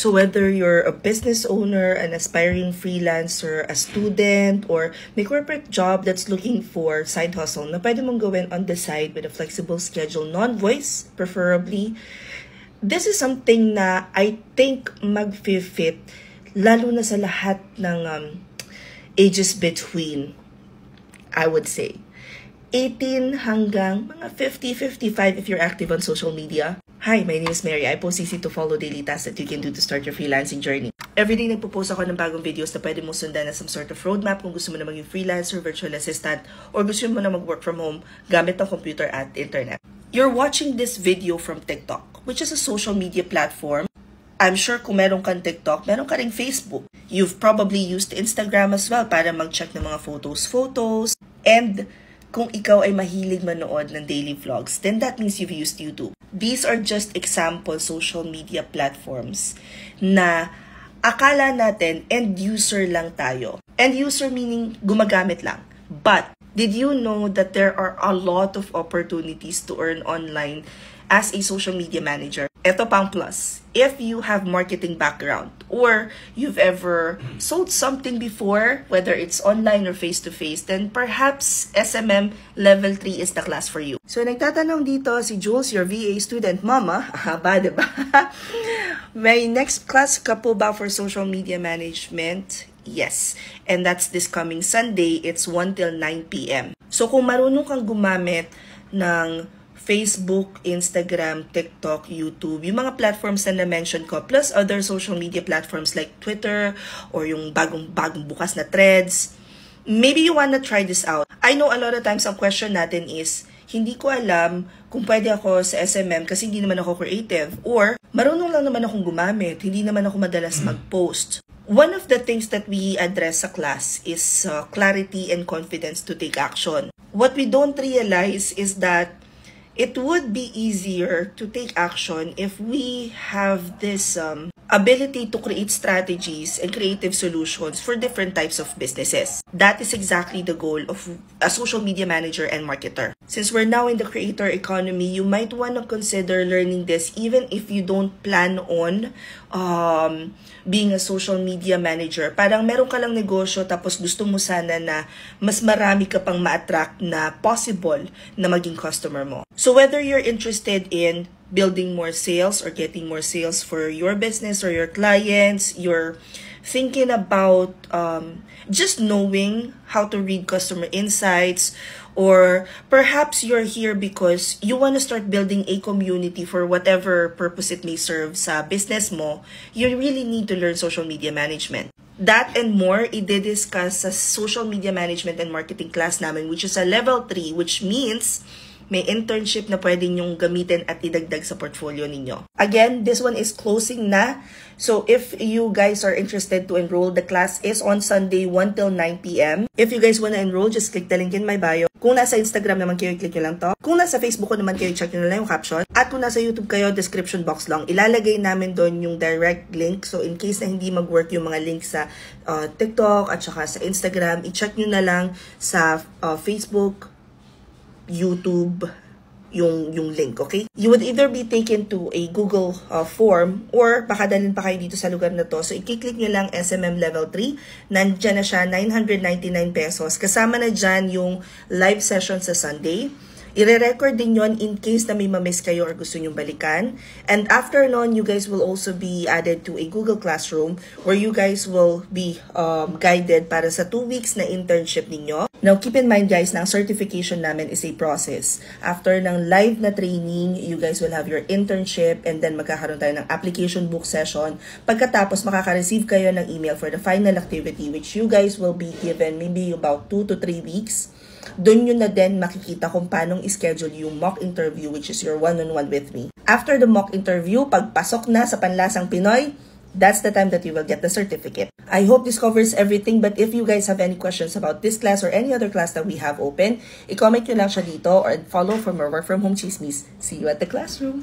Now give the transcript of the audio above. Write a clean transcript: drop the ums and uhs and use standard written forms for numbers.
So whether you're a business owner, an aspiring freelancer, a student, or may corporate job that's looking for side hustle na pwede mong gawin on the side with a flexible schedule, non-voice preferably, this is something na I think mag-fit lalo na sa lahat ng ages between, I would say, 18 hanggang mga 50, 55 if you're active on social media. Hi, my name is Mary. I post easy to follow daily tasks that you can do to start your freelancing journey. Everyday nagpo-post ako ng bagong videos na pwede mo sundan na some sort of roadmap kung gusto mo na maging freelancer, virtual assistant, or gusto mo na mag-work from home gamit ng computer at internet. You're watching this video from TikTok, which is a social media platform. I'm sure kung meron kang TikTok, meron ka ring Facebook. You've probably used Instagram as well para mag-check ng mga photos. And kung ikaw ay mahilig manood ng daily vlogs, then that means you've used YouTube. These are just example social media platforms na akala natin end user lang tayo. End user meaning gumagamit lang. But did you know that there are a lot of opportunities to earn online as a social media manager? Ito pang plus. If you have marketing background or you've ever sold something before, whether it's online or face-to-face, then perhaps SMM Level 3 is the class for you. So, nagtatanong dito si Jules, your VA student mama. Ba, diba? May next class ka po ba for social media management? Yes. And that's this coming Sunday. It's 1 till 9 p.m. So, kung marunong kang gumamit ng Facebook, Instagram, TikTok, YouTube, yung mga platforms na na-mention ko, plus other social media platforms like Twitter or yung bagong bukas na Threads. Maybe you wanna try this out. I know a lot of times ang question natin is, hindi ko alam kung pwede ako sa SMM kasi hindi naman ako creative, or marunong lang naman akong gumamit, hindi naman ako madalas mag-post. One of the things that we address sa class is clarity and confidence to take action. What we don't realize is that it would be easier to take action if we have this ability to create strategies and creative solutions for different types of businesses. That is exactly the goal of a social media manager and marketer. Since we're now in the creator economy, you might want to consider learning this even if you don't plan on being a social media manager. Parang meron ka lang negosyo tapos gusto mo sana na mas marami ka pang ma-attract na possible na maging customer mo. So whether you're interested in building more sales or getting more sales for your business or your clients, you're thinking about just knowing how to read customer insights, or perhaps you're here because you want to start building a community for whatever purpose it may serve sa business mo, you really need to learn social media management. That and more, i-discuss sa social media management and marketing class namin, which is a level 3, which means may internship na pwede nyong gamitin at idagdag sa portfolio ninyo. Again, this one is closing na. So if you guys are interested to enroll, the class is on Sunday 1 till 9 p.m. If you guys wanna enroll, just click the link in my bio. Kung nasa Instagram naman kayo, click nyo lang to. Kung nasa Facebook ko naman kayo, check nyo lang yung caption. At kung nasa YouTube kayo, description box lang. Ilalagay namin doon yung direct link. So in case na hindi mag-work yung mga links sa TikTok at saka sa Instagram, i-check nyo na lang sa Facebook, YouTube, yung link, okay? You would either be taken to a Google form or baka dalhin pa kayo dito sa lugar na to. So, i-click nyo lang SMM Level 3. Nandyan na siya, 999 pesos. Kasama na dyan yung live session sa Sunday. I-record din yon in case na may mamiss kayo or gusto nyong balikan. And after nun, you guys will also be added to a Google Classroom where you guys will be guided para sa 2 weeks na internship ninyo. Now, keep in mind guys, na ang certification namin is a process. After ng live na training, you guys will have your internship and then magkakaroon tayo ng application book session. Pagkatapos, makaka-receive kayo ng email for the final activity which you guys will be given maybe about 2 to 3 weeks. Doon nyo na din makikita kung paano i-schedule yung mock interview which is your one-on-one with me. After the mock interview, pagpasok na sa Panlasang Pinoy, that's the time that you will get the certificate. I hope this covers everything, but if you guys have any questions about this class or any other class that we have open, i-comment nyo lang siya dito or follow for more work from home chismis. See you at the classroom!